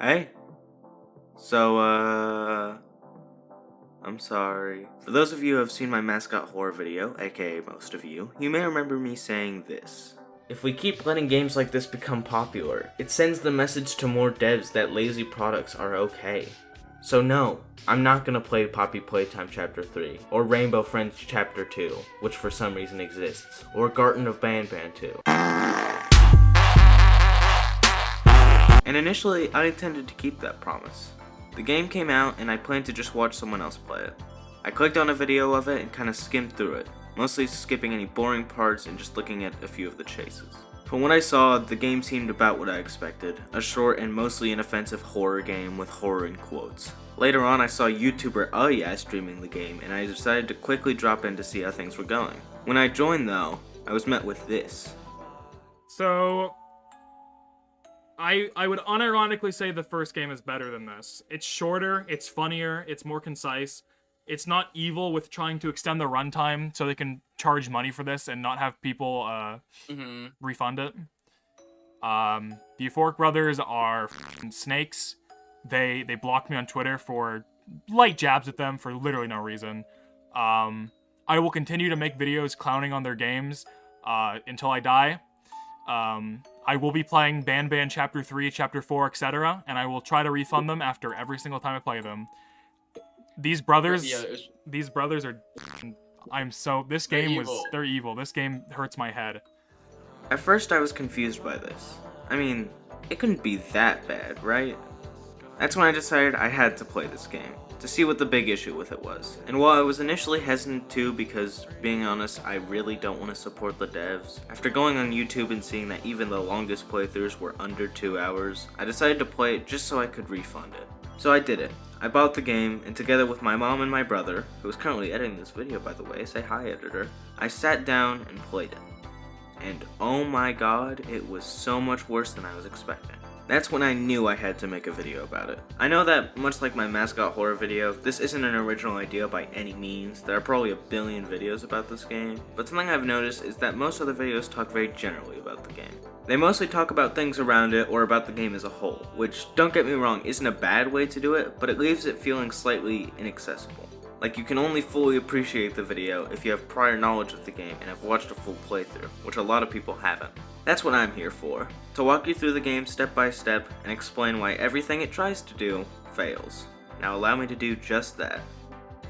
Hey, so, I'm sorry. For those of you who have seen my mascot horror video, aka most of you, you may remember me saying this. If we keep letting games like this become popular, it sends the message to more devs that lazy products are okay. So no, I'm not gonna play Poppy Playtime Chapter 3, or Rainbow Friends Chapter 2, which for some reason exists, or Garten of Banban 2. And initially, I intended to keep that promise. The game came out, and I planned to just watch someone else play it. I clicked on a video of it and kinda skimmed through it, mostly skipping any boring parts and just looking at a few of the chases. From what I saw, the game seemed about what I expected, a short and mostly inoffensive horror game with horror in quotes. Later on, I saw YouTuber yeah streaming the game, and I decided to quickly drop in to see how things were going. When I joined though, I was met with this. So, I would unironically say the first game is better than this. It's shorter, it's funnier, it's more concise. It's not evil with trying to extend the runtime so they can charge money for this and not have people refund it. The Euphoric Brothers are snakes. They blocked me on Twitter for light jabs at them for literally no reason. I will continue to make videos clowning on their games until I die. I will be playing Banban Chapter 3, Chapter 4, etc., and I will try to refund them after every single time I play them. These brothers, are... This game was... They're evil. This game hurts my head. At first I was confused by this. I mean, it couldn't be that bad, right? That's when I decided I had to play this game, to see what the big issue with it was. And while I was initially hesitant to because, being honest, I really don't want to support the devs, after going on YouTube and seeing that even the longest playthroughs were under 2 hours, I decided to play it just so I could refund it. So I did it. I bought the game, and together with my mom and my brother, who is currently editing this video by the way, say hi editor, I sat down and played it. And oh my god, it was so much worse than I was expecting. That's when I knew I had to make a video about it. I know that, much like my mascot horror video, this isn't an original idea by any means. There are probably a billion videos about this game, but something I've noticed is that most of the videos talk very generally about the game. They mostly talk about things around it or about the game as a whole, which, don't get me wrong, isn't a bad way to do it, but it leaves it feeling slightly inaccessible. Like you can only fully appreciate the video if you have prior knowledge of the game and have watched a full playthrough, which a lot of people haven't. That's what I'm here for, to walk you through the game step by step and explain why everything it tries to do fails. Now allow me to do just that.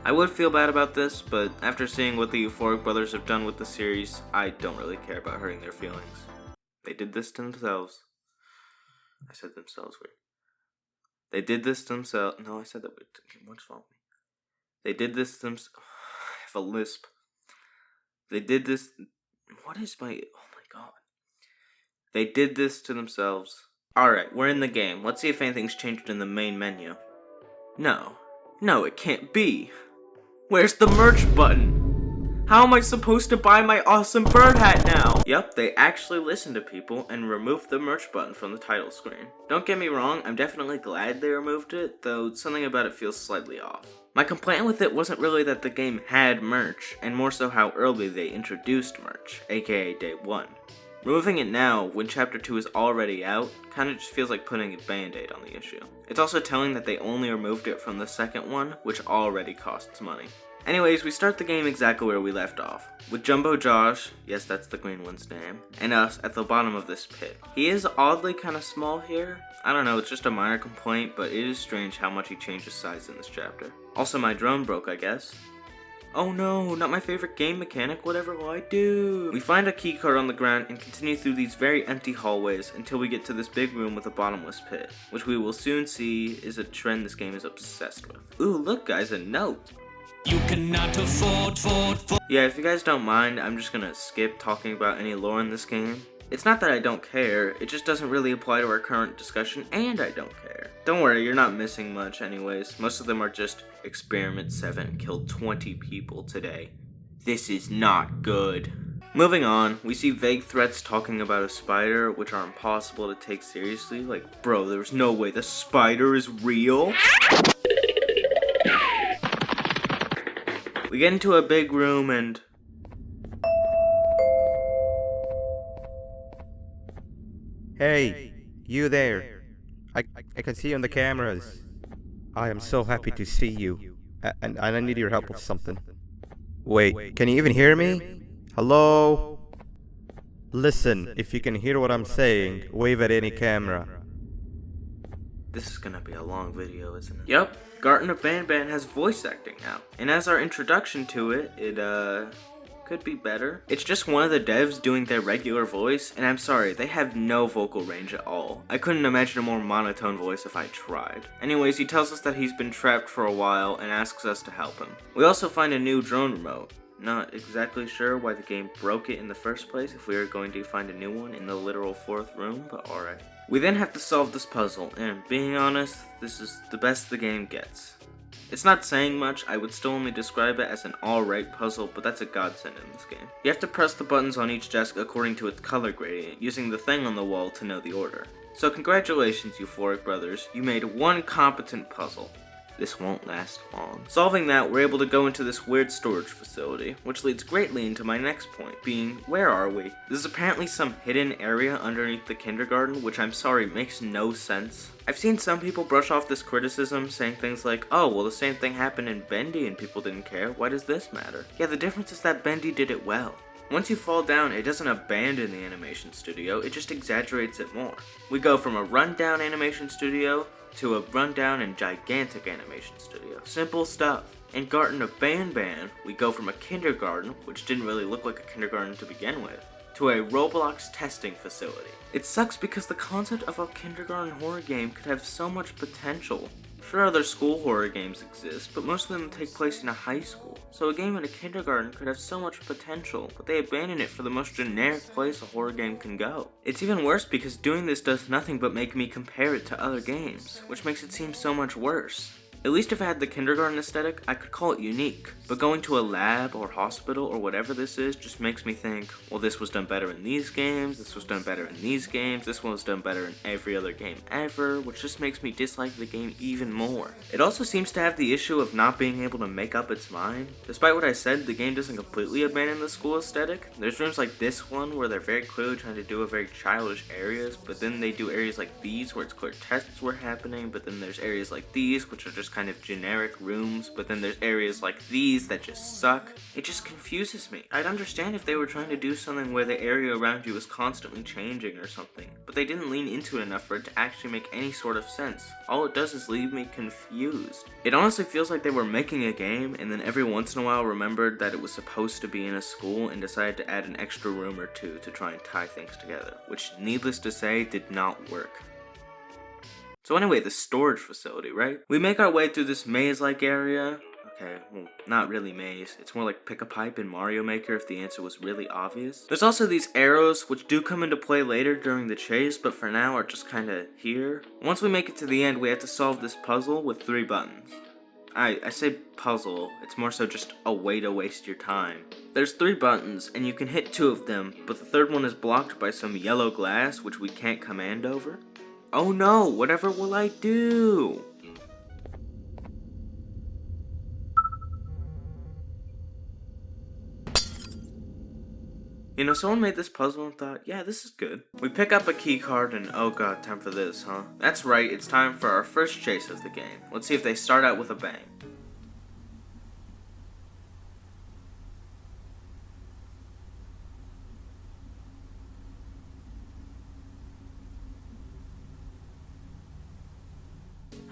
I would feel bad about this, but after seeing what the Euphoric Brothers have done with the series, I don't really care about hurting their feelings. They did this to themselves. I said themselves weird. They did this to themselves. No, I said that weird. What's wrong with me? They did this to themselves. I have a lisp. They did this. What is my. Oh my god. They did this to themselves. Alright, we're in the game. Let's see if anything's changed in the main menu. No. No, it can't be. Where's the merch button? How am I supposed to buy my awesome bird hat now? Yep, they actually listened to people and removed the merch button from the title screen. Don't get me wrong, I'm definitely glad they removed it, though something about it feels slightly off. My complaint with it wasn't really that the game had merch, and more so how early they introduced merch, aka Day 1. Removing it now, when Chapter 2 is already out, kinda just feels like putting a band-aid on the issue. It's also telling that they only removed it from the second one, which already costs money. Anyways, we start the game exactly where we left off, with Jumbo Josh, yes that's the green one's name, and us at the bottom of this pit. He is oddly kinda small here. I don't know, it's just a minor complaint, but it is strange how much he changes size in this chapter. Also my drone broke, I guess. Oh no, not my favorite game mechanic, whatever will I do? We find a keycard on the ground and continue through these very empty hallways until we get to this big room with a bottomless pit, which we will soon see is a trend this game is obsessed with. Ooh, look guys, a note! You cannot afford. Yeah, if you guys don't mind, I'm just gonna skip talking about any lore in this game. It's not that I don't care, it just doesn't really apply to our current discussion, and I don't care. Don't worry, you're not missing much anyways. Most of them are just, Experiment 7 killed 20 people today. This is not good. Moving on, we see vague threats talking about a spider, which are impossible to take seriously. Like, bro, there's no way the spider is real. We get into a big room and... Hey, you there. I can see you on the cameras. I am so happy to see you. And I need your help with something. Wait, can you even hear me? Hello? Listen, if you can hear what I'm saying, wave at any camera. This is gonna be a long video, isn't it? Yep, Garten of Banban has voice acting now. And as our introduction to it, could be better. It's just one of the devs doing their regular voice, and I'm sorry, they have no vocal range at all. I couldn't imagine a more monotone voice if I tried. Anyways, he tells us that he's been trapped for a while and asks us to help him. We also find a new drone remote. Not exactly sure why the game broke it in the first place if we were going to find a new one in the literal 4th room, but alright. We then have to solve this puzzle, and being honest, this is the best the game gets. It's not saying much, I would still only describe it as an alright puzzle, but that's a godsend in this game. You have to press the buttons on each desk according to its color gradient, using the thing on the wall to know the order. So congratulations, Euphoric Brothers, you made one competent puzzle. This won't last long. Solving that, we're able to go into this weird storage facility, which leads greatly into my next point, being, where are we? This is apparently some hidden area underneath the kindergarten, which I'm sorry, makes no sense. I've seen some people brush off this criticism, saying things like, oh, well the same thing happened in Bendy and people didn't care, why does this matter? Yeah, the difference is that Bendy did it well. Once you fall down, it doesn't abandon the animation studio, it just exaggerates it more. We go from a rundown animation studio to a rundown and gigantic animation studio. Simple stuff. In Garten of Banban, we go from a kindergarten, which didn't really look like a kindergarten to begin with, to a Roblox testing facility. It sucks because the concept of a kindergarten horror game could have so much potential. Sure, other school horror games exist, but most of them take place in a high school. So a game in a kindergarten could have so much potential, but they abandon it for the most generic place a horror game can go. It's even worse because doing this does nothing but make me compare it to other games, which makes it seem so much worse. At least if it had the kindergarten aesthetic, I could call it unique, but going to a lab or hospital or whatever this is just makes me think, well, this was done better in these games, this was done better in these games, this one was done better in every other game ever, which just makes me dislike the game even more. It also seems to have the issue of not being able to make up its mind. Despite what I said, the game doesn't completely abandon the school aesthetic. There's rooms like this one where they're very clearly trying to do a very childish areas, but then they do areas like these where it's clear tests were happening, but then there's areas like these which are just kind of generic rooms, but then there's areas like these that just suck. It just confuses me. I'd understand if they were trying to do something where the area around you is constantly changing or something, but they didn't lean into it enough for it to actually make any sort of sense. All it does is leave me confused. It honestly feels like they were making a game and then every once in a while remembered that it was supposed to be in a school and decided to add an extra room or two to try and tie things together, which needless to say did not work. So anyway, the storage facility, right? We make our way through this maze-like area. Okay, well, not really maze. It's more like pick a pipe in Mario Maker if the answer was really obvious. There's also these arrows, which do come into play later during the chase, but for now are just kinda here. Once we make it to the end, we have to solve this puzzle with 3 buttons. I say puzzle, it's more so just a way to waste your time. There's 3 buttons, and you can hit 2 of them, but the 3rd one is blocked by some yellow glass, which we can't command over. Oh no, whatever will I do? You know, someone made this puzzle and thought, yeah, this is good. We pick up a key card and oh god, time for this, huh? That's right, it's time for our first chase of the game. Let's see if they start out with a bang.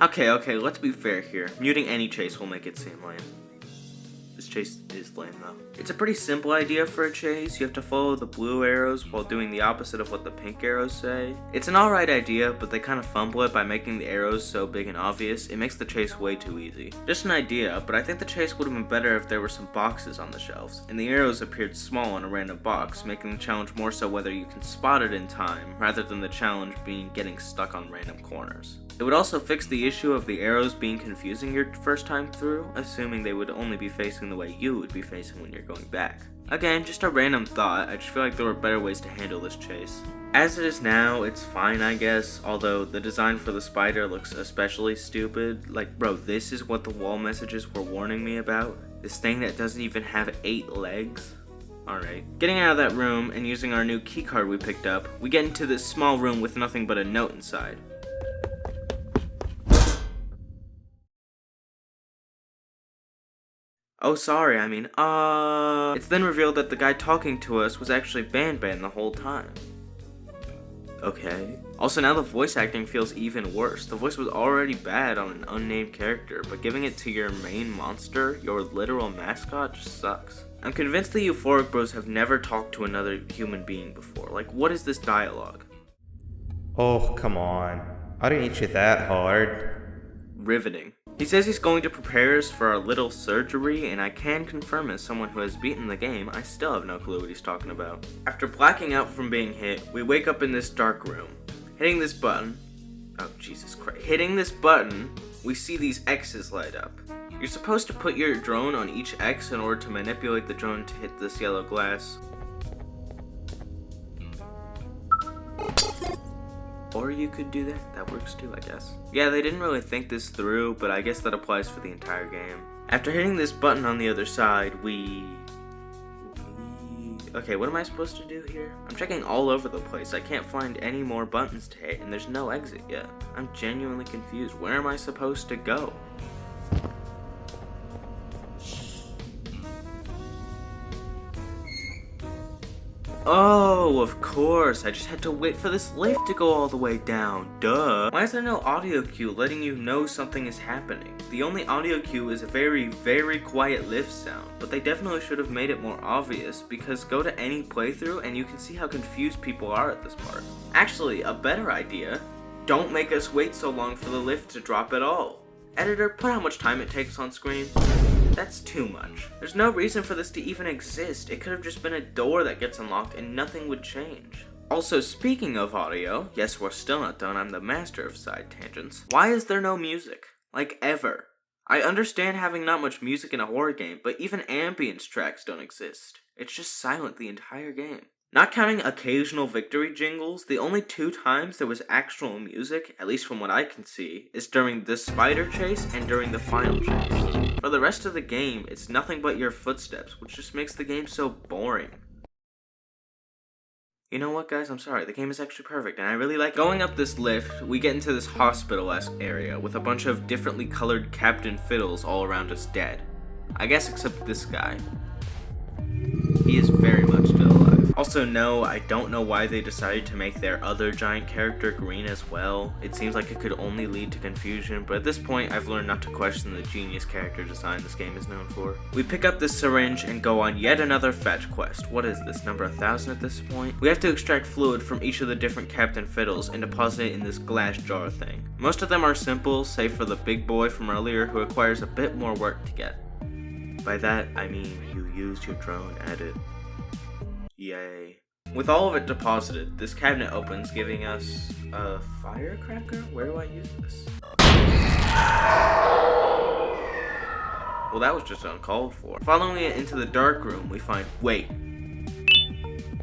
Okay, let's be fair here. Muting any chase will make it seem lame. This chase is lame though. It's a pretty simple idea for a chase. You have to follow the blue arrows while doing the opposite of what the pink arrows say. It's an alright idea, but they kind of fumble it by making the arrows so big and obvious. It makes the chase way too easy. Just an idea, but I think the chase would have been better if there were some boxes on the shelves, and the arrows appeared small in a random box, making the challenge more so whether you can spot it in time, rather than the challenge being getting stuck on random corners. It would also fix the issue of the arrows being confusing your first time through, assuming they would only be facing the way you would be facing when you're going back. Again, just a random thought, I just feel like there were better ways to handle this chase. As it is now, it's fine I guess, although the design for the spider looks especially stupid. Like, bro, this is what the wall messages were warning me about? This thing that doesn't even have 8 legs? Alright. Getting out of that room and using our new keycard we picked up, we get into this small room with nothing but a note inside. Oh, sorry, I mean, It's then revealed that the guy talking to us was actually Banban the whole time. Okay. Also, now the voice acting feels even worse. The voice was already bad on an unnamed character, but giving it to your main monster, your literal mascot, just sucks. I'm convinced the Euphoric Bros have never talked to another human being before. Like, what is this dialogue? Oh, come on. I didn't hit you that hard. Riveting. He says he's going to prepare us for our little surgery, and I can confirm as someone who has beaten the game, I still have no clue what he's talking about. After blacking out from being hit, we wake up in this dark room. Hitting this button, oh Jesus Christ, hitting this button, we see these X's light up. You're supposed to put your drone on each X in order to manipulate the drone to hit this yellow glass. Or you could do that. That works too, I guess. Yeah, they didn't really think this through, but I guess that applies for the entire game. After hitting this button on the other side, Okay, what am I supposed to do here? I'm checking all over the place. I can't find any more buttons to hit, and there's no exit yet. I'm genuinely confused. Where am I supposed to go? Oh, of course. I just had to wait for this lift to go all the way down. Duh. Why is there no audio cue letting you know something is happening? The only audio cue is a very, very quiet lift sound, but they definitely should have made it more obvious, because go to any playthrough and you can see how confused people are at this part. Actually, a better idea. Don't make us wait so long for the lift to drop at all. Editor, put how much time it takes on screen. That's too much. There's no reason for this to even exist. It could have just been a door that gets unlocked and nothing would change. Also, speaking of audio, yes, we're still not done, I'm the master of side tangents. Why is there no music? Like, ever. I understand having not much music in a horror game, but even ambience tracks don't exist. It's just silent the entire game. Not counting occasional victory jingles, the only 2 times there was actual music, at least from what I can see, is during the spider chase and during the final chase. For the rest of the game, it's nothing but your footsteps, which just makes the game so boring. You know what, guys? I'm sorry. The game is actually perfect, and I really like it. Going up this lift, we get into this hospital-esque area with a bunch of differently colored Captain Fiddles all around us dead. I guess except this guy. He is very much still alive. Also, no, I don't know why they decided to make their other giant character green as well. It seems like it could only lead to confusion, but at this point, I've learned not to question the genius character design this game is known for. We pick up this syringe and go on yet another fetch quest. What is this, number 1000 at this point? We have to extract fluid from each of the different Captain Fiddles and deposit it in this glass jar thing. Most of them are simple, save for the big boy from earlier who requires a bit more work to get. By that, I mean you used your drone at it. Yay. With all of it deposited, this cabinet opens, giving us a firecracker? Where do I use this? Well, that was just uncalled for. Following it into the dark room, we find, wait.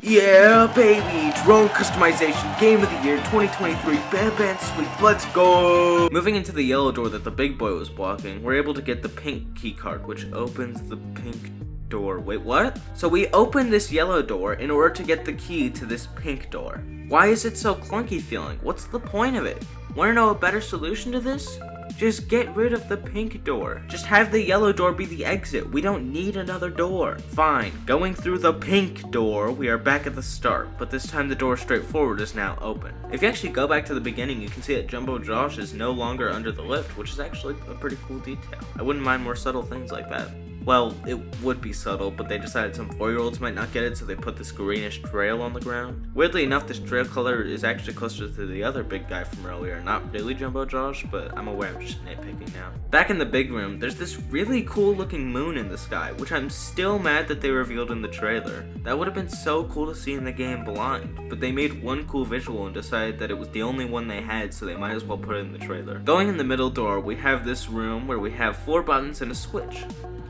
Yeah, baby! Drone customization, game of the year 2023, Banban Sweet, let's go! Moving into the yellow door that the big boy was blocking, we're able to get the pink key card, which opens the pink door. Wait, what? So we open this yellow door in order to get the key to this pink door. Why is it so clunky feeling? What's the point of it? Wanna know a better solution to this? Just get rid of the pink door. Just have the yellow door be the exit. We don't need another door. Fine. Going through the pink door, we are back at the start, but this time the door straight forward is now open. If you actually go back to the beginning, you can see that Jumbo Josh is no longer under the lift, which is actually a pretty cool detail. I wouldn't mind more subtle things like that. Well, it would be subtle, but they decided some 4-year-olds might not get it, so they put this greenish trail on the ground. Weirdly enough, this trail color is actually closer to the other big guy from earlier. Not really Jumbo Josh, but I'm aware I'm just nitpicking now. Back in the big room, there's this really cool looking moon in the sky, which I'm still mad that they revealed in the trailer. That would have been so cool to see in the game blind, but they made one cool visual and decided that it was the only one they had, so they might as well put it in the trailer. Going in the middle door, we have this room where we have 4 buttons and a switch.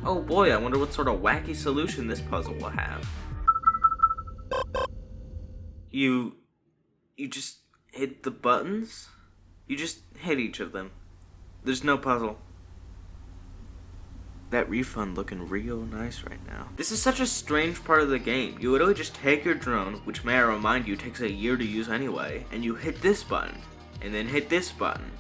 Oh boy, I wonder what sort of wacky solution this puzzle will have. You just hit the buttons? You just hit each of them. There's no puzzle. That refund looking real nice right now. This is such a strange part of the game. You literally just take your drone, which may I remind you takes a year to use anyway, and you hit this button, and then hit this button,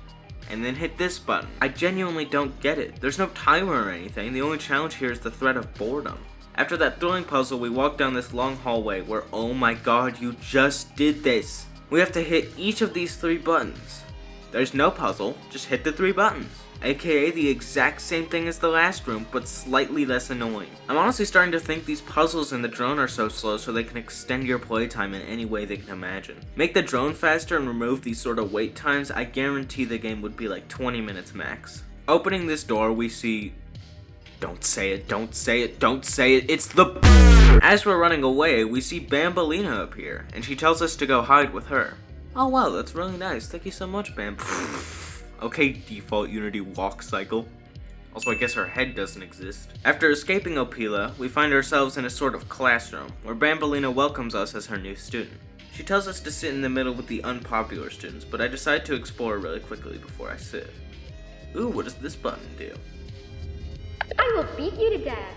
and then hit this button. I genuinely don't get it. There's no timer or anything. The only challenge here is the threat of boredom. After that thrilling puzzle, we walk down this long hallway where, oh my god, you just did this. We have to hit each of these 3 buttons. There's no puzzle, just hit the 3 buttons. AKA the exact same thing as the last room, but slightly less annoying. I'm honestly starting to think these puzzles in the drone are so slow so they can extend your playtime in any way they can imagine. Make the drone faster and remove these sort of wait times, I guarantee the game would be like 20 minutes max. Opening this door, we see... Don't say it, don't say it, don't say it, it's the... As we're running away, we see Bambalina appear, and she tells us to go hide with her. Oh wow, that's really nice, thank you so much, Bam. Okay, default Unity walk cycle. Also, I guess her head doesn't exist. After escaping Opila, we find ourselves in a sort of classroom, where Bambalina welcomes us as her new student. She tells us to sit in the middle with the unpopular students, but I decide to explore really quickly before I sit. Ooh, what does this button do? I will beat you to death.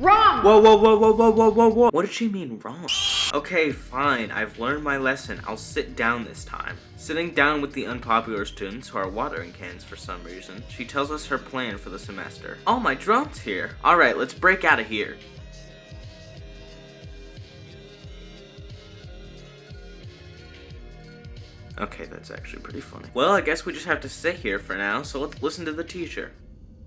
Wrong! Whoa, whoa, whoa, whoa, whoa, whoa, whoa, whoa. What did she mean wrong? Okay, fine, I've learned my lesson. I'll sit down this time. Sitting down with the unpopular students who are watering cans for some reason, she tells us her plan for the semester. Oh, my drone's here. Alright, let's break out of here. Okay, that's actually pretty funny. Well, I guess we just have to sit here for now, so let's listen to the teacher.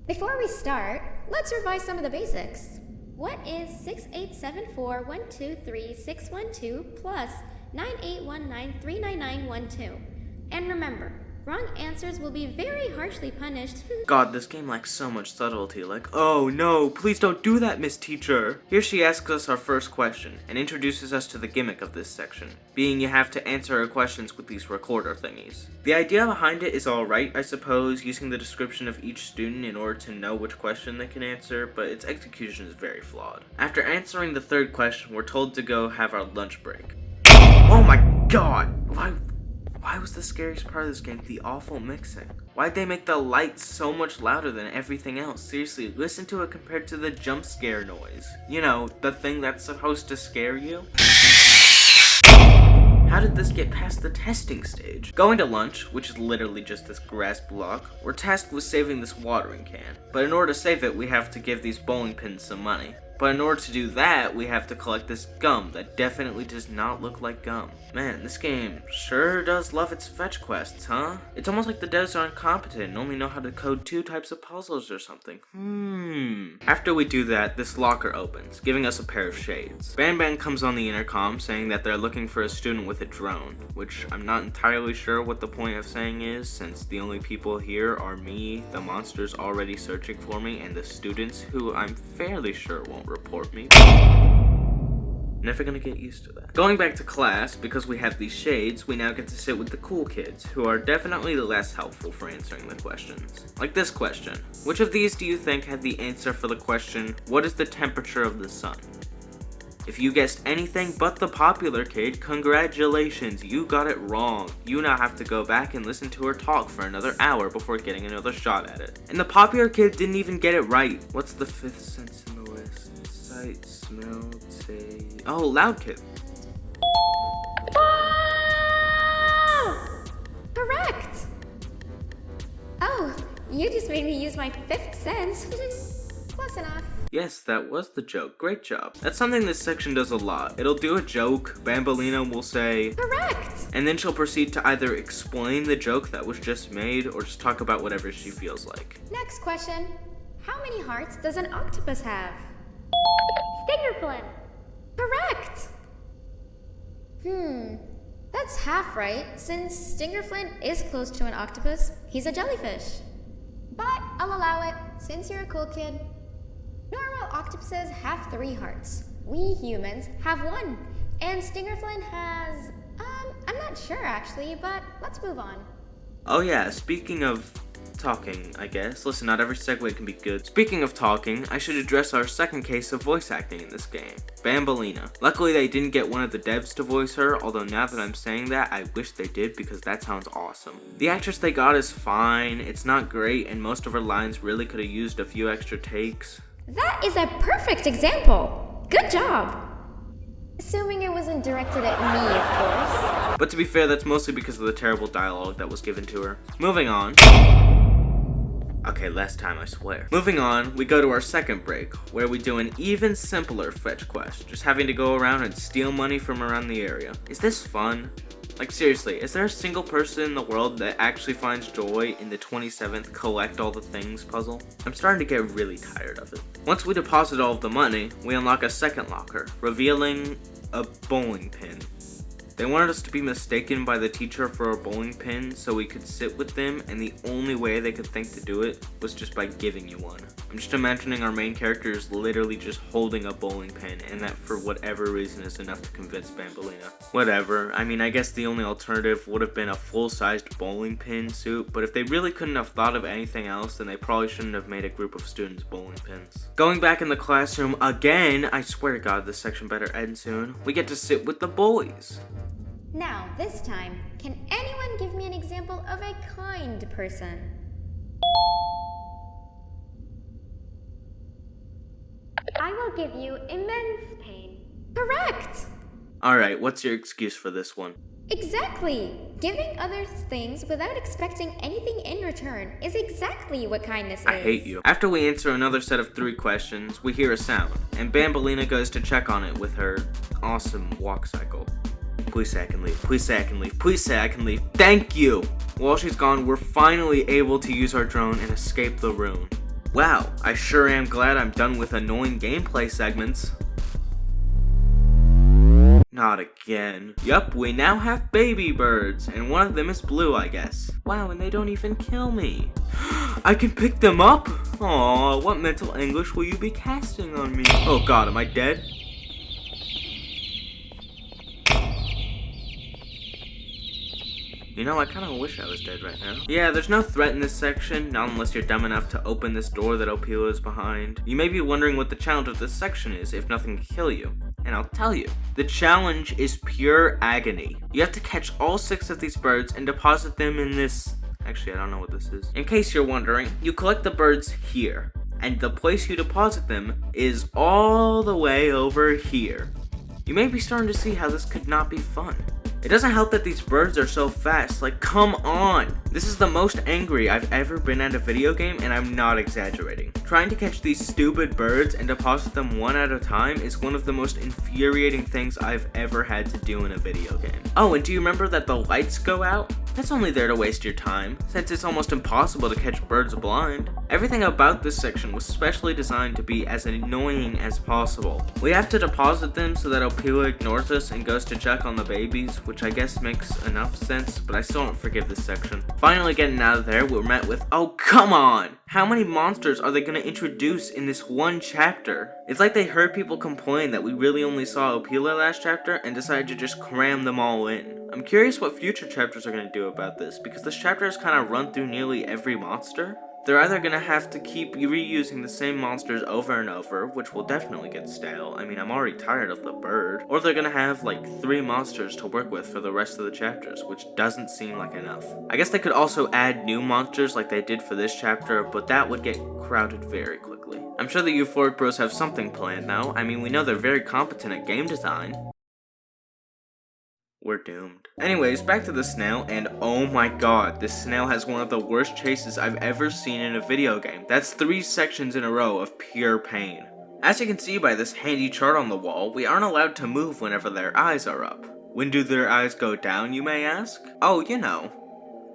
Before we start, let's revise some of the basics. What is 6874123612 plus 9819399912? And remember, wrong answers will be very harshly punished. God, this game lacks so much subtlety, like, oh no, please don't do that, Miss Teacher. Here she asks us our first question, and introduces us to the gimmick of this section, being you have to answer her questions with these recorder thingies. The idea behind it is alright, I suppose, using the description of each student in order to know which question they can answer, but its execution is very flawed. After answering the 3rd question, we're told to go have our lunch break. Oh my god! Why was the scariest part of this game the awful mixing? Why'd they make the lights so much louder than everything else? Seriously, listen to it compared to the jump scare noise. You know, the thing that's supposed to scare you? How did this get past the testing stage? Going to lunch, which is literally just this grass block, we're tasked with saving this watering can. But in order to save it, we have to give these bowling pins some money. But in order to do that, we have to collect this gum that definitely does not look like gum. Man, this game sure does love its fetch quests, huh? It's almost like the devs are incompetent and only know how to code 2 types of puzzles or something. After we do that, this locker opens, giving us a pair of shades. Banban comes on the intercom saying that they're looking for a student with a drone, which I'm not entirely sure what the point of saying is, since the only people here are me, the monsters already searching for me, and the students who I'm fairly sure won't report me. Never gonna get used to that. Going back to class, because we have these shades, we now get to sit with the cool kids, who are definitely less helpful for answering the questions. Like this question. Which of these do you think had the answer for the question, what is the temperature of the sun? If you guessed anything but the popular kid, congratulations, you got it wrong. You now have to go back and listen to her talk for another hour before getting another shot at it. And the popular kid didn't even get it right. What's the 5th sense in the list? Sight, smell, taste... Oh, loud kid. Correct! Oh, you just made me use my 5th sense. Close enough. Yes, that was the joke. Great job. That's something this section does a lot. It'll do a joke, Bambalina will say, Correct! and then she'll proceed to either explain the joke that was just made or just talk about whatever she feels like. Next question. How many hearts does an octopus have? Stingerflint. Correct! That's half right, since Stingerflint is close to an octopus. He's a jellyfish. But I'll allow it, since you're a cool kid. Normal octopuses have 3 hearts. We humans have 1. And Stingerflint has... I'm not sure actually, but let's move on. Oh yeah, speaking of talking, I guess. Listen, not every segue can be good. Speaking of talking, I should address our second case of voice acting in this game, Bambalina. Luckily they didn't get one of the devs to voice her, although now that I'm saying that, I wish they did because that sounds awesome. The actress they got is fine, it's not great, and most of her lines really could have used a few extra takes. That is a perfect example! Good job! Assuming it wasn't directed at me, of course. But to be fair, that's mostly because of the terrible dialogue that was given to her. Moving on. Okay, last time, I swear. Moving on, we go to our second break, where we do an even simpler fetch quest, just having to go around and steal money from around the area. Is this fun? Like, seriously, is there a single person in the world that actually finds joy in the 27th collect all the things puzzle? I'm starting to get really tired of it. Once we deposit all of the money, we unlock a second locker, revealing a bowling pin. They wanted us to be mistaken by the teacher for a bowling pin so we could sit with them, and the only way they could think to do it was just by giving you one. I'm just imagining our main character is literally just holding a bowling pin, and that for whatever reason is enough to convince Banbalina. Whatever, I mean, I guess the only alternative would have been a full-sized bowling pin suit, but if they really couldn't have thought of anything else, then they probably shouldn't have made a group of students bowling pins. Going back in the classroom again, I swear to God this section better end soon, we get to sit with the boys. Now, this time, can anyone give me an example of a kind person? I will give you immense pain. Correct! Alright, what's your excuse for this one? Exactly! Giving others things without expecting anything in return is exactly what kindness is. I hate you. After we answer another set of 3 questions, we hear a sound, and Banbalina goes to check on it with her awesome walk cycle. Please say I can leave. Please say I can leave. Please say I can leave. Thank you! While she's gone, we're finally able to use our drone and escape the room. Wow, I sure am glad I'm done with annoying gameplay segments. Not again. Yup, we now have baby birds, and one of them is blue, I guess. Wow, and they don't even kill me. I can pick them up? Aw, what mental anguish will you be casting on me? Oh god, am I dead? You know, I kinda wish I was dead right now. Yeah, there's no threat in this section, not unless you're dumb enough to open this door that Opila is behind. You may be wondering what the challenge of this section is, if nothing can kill you. And I'll tell you. The challenge is pure agony. You have to catch all 6 of these birds and deposit them in this... Actually, I don't know what this is. In case you're wondering, you collect the birds here. And the place you deposit them is all the way over here. You may be starting to see how this could not be fun. It doesn't help that these birds are so fast, like come on! This is the most angry I've ever been at a video game, and I'm not exaggerating. Trying to catch these stupid birds and deposit them one at a time is one of the most infuriating things I've ever had to do in a video game. Oh, and do you remember that the lights go out? That's only there to waste your time, since it's almost impossible to catch birds blind. Everything about this section was specially designed to be as annoying as possible. We have to deposit them so that Opila ignores us and goes to check on the babies, which I guess makes enough sense, but I still don't forgive this section. Finally getting out of there, we're met with, oh come on! How many monsters are they gonna introduce in this one chapter? It's like they heard people complain that we really only saw Opila last chapter and decided to just cram them all in. I'm curious what future chapters are gonna do about this, because this chapter has kind of run through nearly every monster. They're either gonna have to keep reusing the same monsters over and over, which will definitely get stale. I mean, I'm already tired of the bird. Or they're gonna have like 3 monsters to work with for the rest of the chapters, which doesn't seem like enough. I guess they could also add new monsters like they did for this chapter, but that would get crowded very quickly. I'm sure the Euphoric Bros have something planned now. I mean, we know they're very competent at game design. We're doomed. Anyways, back to the snail, and oh my god, this snail has one of the worst chases I've ever seen in a video game. That's 3 sections in a row of pure pain. As you can see by this handy chart on the wall, we aren't allowed to move whenever their eyes are up. When do their eyes go down, you may ask? Oh, you know,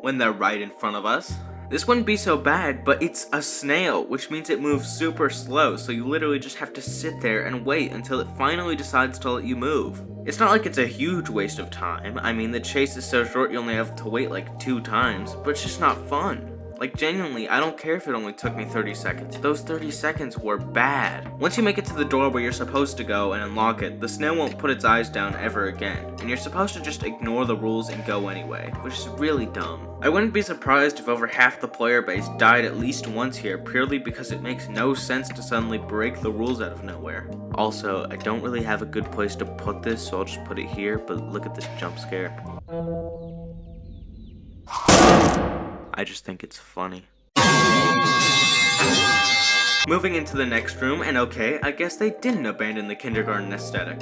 when they're right in front of us. This wouldn't be so bad, but it's a snail, which means it moves super slow, so you literally just have to sit there and wait until it finally decides to let you move. It's not like it's a huge waste of time. I mean, the chase is so short you only have to wait like 2 times, but it's just not fun. Like, genuinely, I don't care if it only took me 30 seconds. Those 30 seconds were bad. Once you make it to the door where you're supposed to go and unlock it, the snail won't put its eyes down ever again, and you're supposed to just ignore the rules and go anyway, which is really dumb. I wouldn't be surprised if over half the player base died at least once here, purely because it makes no sense to suddenly break the rules out of nowhere. Also, I don't really have a good place to put this, so I'll just put it here, but look at this jump scare. I just think it's funny. Moving into the next room, and okay, I guess they didn't abandon the kindergarten aesthetic.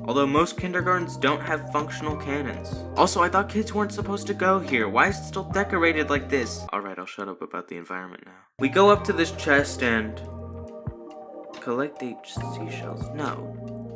although most kindergartens don't have functional cannons. Also, I thought kids weren't supposed to go here. Why is it still decorated like this? Alright, I'll shut up about the environment now. We go up to this chest and collect 8 seashells.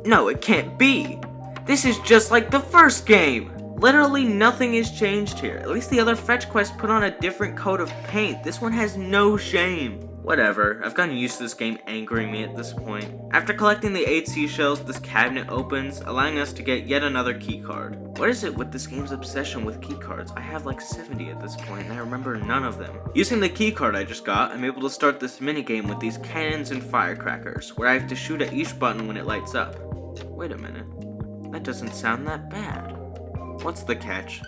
No, it can't be! This is just like the first game! Literally nothing is changed here. At least the other fetch quests put on a different coat of paint. This one has no shame. Whatever, I've gotten used to this game angering me at this point. After collecting the 8 seashells, this cabinet opens, allowing us to get yet another keycard. What is it with this game's obsession with keycards? I have like 70 at this point, and I remember none of them. Using the keycard I just got, I'm able to start this minigame with these cannons and firecrackers, where I have to shoot at each button when it lights up. Wait a minute, that doesn't sound that bad. What's the catch?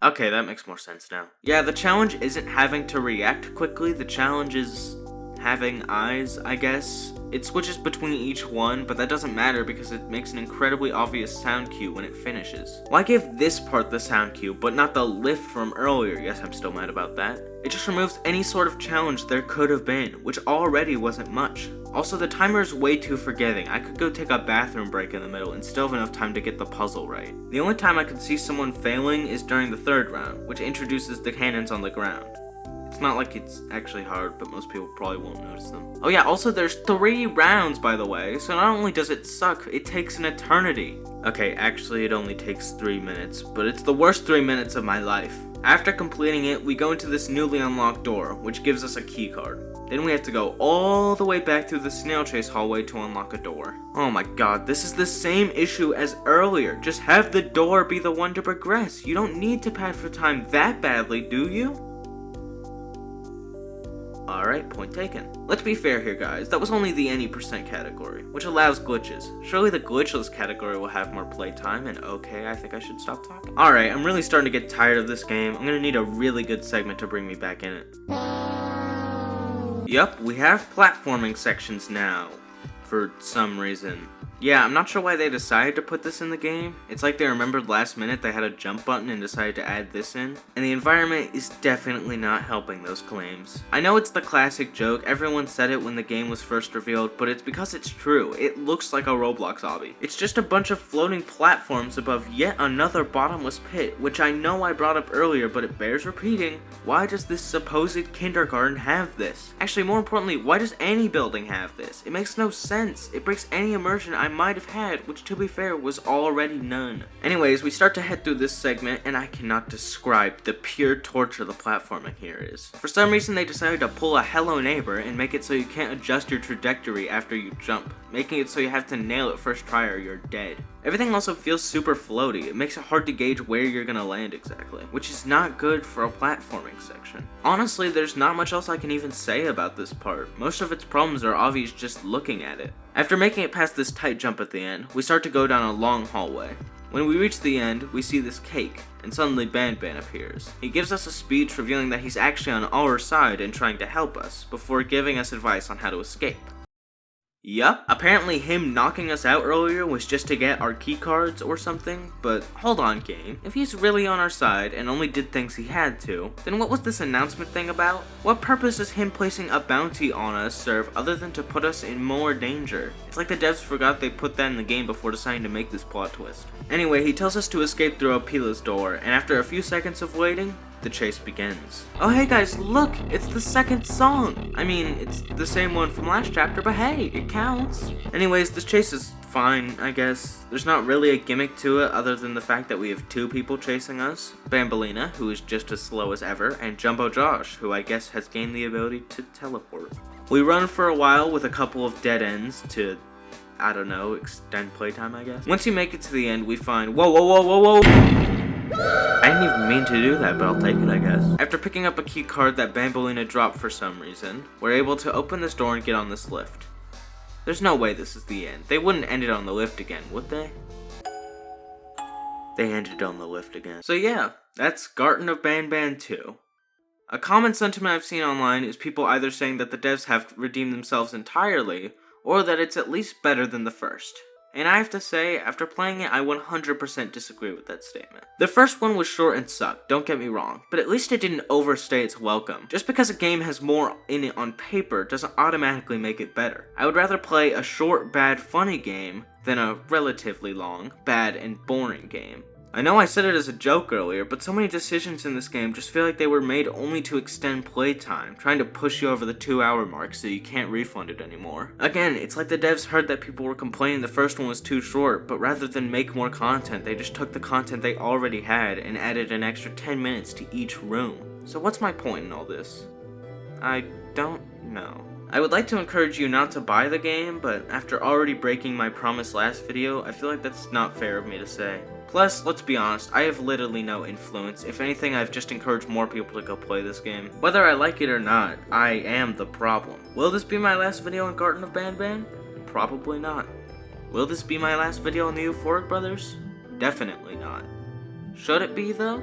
Okay, that makes more sense now. Yeah, the challenge isn't having to react quickly, the challenge is having eyes, I guess. It switches between each one, but that doesn't matter because it makes an incredibly obvious sound cue when it finishes. Why give this part the sound cue, but not the lift from earlier? Yes, I'm still mad about that. It just removes any sort of challenge there could have been, which already wasn't much. Also, the timer is way too forgiving. I could go take a bathroom break in the middle and still have enough time to get the puzzle right. The only time I could see someone failing is during the 3rd round, which introduces the cannons on the ground. It's not like it's actually hard, but most people probably won't notice them. Oh yeah, also there's 3 rounds, by the way, so not only does it suck, it takes an eternity. Okay, actually it only takes 3 minutes, but it's the worst 3 minutes of my life. After completing it, we go into this newly unlocked door, which gives us a key card. Then we have to go all the way back through the snail chase hallway to unlock a door. Oh my god, this is the same issue as earlier. Just have the door be the one to progress. You don't need to pad for time that badly, do you? Alright, point taken. Let's be fair here, guys. That was only the any % category, which allows glitches. Surely the glitchless category will have more playtime, and okay, I think I should stop talking. Alright, I'm really starting to get tired of this game. I'm gonna need a really good segment to bring me back in it. Yup, we have platforming sections now. For some reason. Yeah, I'm not sure why they decided to put this in the game. It's like they remembered last minute they had a jump button and decided to add this in. And the environment is definitely not helping those claims. I know it's the classic joke, everyone said it when the game was first revealed, but it's because it's true. It looks like a Roblox obby. It's just a bunch of floating platforms above yet another bottomless pit, which I know I brought up earlier, but it bears repeating. Why does this supposed kindergarten have this? Actually, more importantly, why does any building have this? It makes no sense. It breaks any immersion I might have had, which to be fair was already none. Anyways, we start to head through this segment, and I cannot describe the pure torture the platforming here is. For some reason, they decided to pull a Hello Neighbor and make it so you can't adjust your trajectory after you jump, making it so you have to nail it first try or you're dead. Everything also feels super floaty. It makes it hard to gauge where you're gonna land exactly, which is not good for a platforming section. Honestly, there's not much else I can even say about this part. Most of its problems are obvious just looking at it. After making it past this tight jump at the end, we start to go down a long hallway. When we reach the end, we see this cake, and suddenly Banban appears. He gives us a speech revealing that he's actually on our side and trying to help us, before giving us advice on how to escape. Yup, apparently him knocking us out earlier was just to get our keycards or something, but hold on game, if he's really on our side and only did things he had to, then what was this announcement thing about? What purpose does him placing a bounty on us serve other than to put us in more danger? It's like the devs forgot they put that in the game before deciding to make this plot twist. Anyway, he tells us to escape through Apila's door, and after a few seconds of waiting, the chase begins. Oh hey guys, look! It's the second song! I mean, it's the same one from last chapter, but hey, it counts! Anyways, this chase is fine, I guess. There's not really a gimmick to it other than the fact that we have 2 people chasing us. Bambalina, who is just as slow as ever, and Jumbo Josh, who I guess has gained the ability to teleport. We run for a while with a couple of dead ends to, I don't know, extend playtime I guess. Once you make it to the end, we find, whoa! I didn't even mean to do that, but I'll take it, I guess. After picking up a key card that Bambalina dropped for some reason, we're able to open this door and get on this lift. There's no way this is the end. They wouldn't end it on the lift again, would they? They ended on the lift again. So yeah, that's Garten of Banban 2. A common sentiment I've seen online is people either saying that the devs have redeemed themselves entirely, or that it's at least better than the first. And I have to say, after playing it, I 100% disagree with that statement. The first one was short and sucked, don't get me wrong, but at least it didn't overstay its welcome. Just because a game has more in it on paper doesn't automatically make it better. I would rather play a short, bad, funny game than a relatively long, bad, and boring game. I know I said it as a joke earlier, but so many decisions in this game just feel like they were made only to extend playtime, trying to push you over the 2-hour mark so you can't refund it anymore. Again, it's like the devs heard that people were complaining the first one was too short, but rather than make more content, they just took the content they already had and added an extra 10 minutes to each room. So what's my point in all this? I don't know. I would like to encourage you not to buy the game, but after already breaking my promise last video, I feel like that's not fair of me to say. Plus, let's be honest, I have literally no influence. If anything, I've just encouraged more people to go play this game. Whether I like it or not, I am the problem. Will this be my last video on Garten of Banban? Probably not. Will this be my last video on the Euphoric Brothers? Definitely not. Should it be though?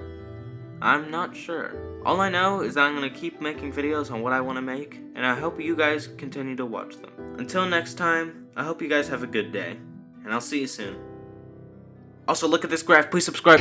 I'm not sure. All I know is that I'm going to keep making videos on what I want to make, and I hope you guys continue to watch them. Until next time, I hope you guys have a good day, and I'll see you soon. Also, look at this graph. Please subscribe.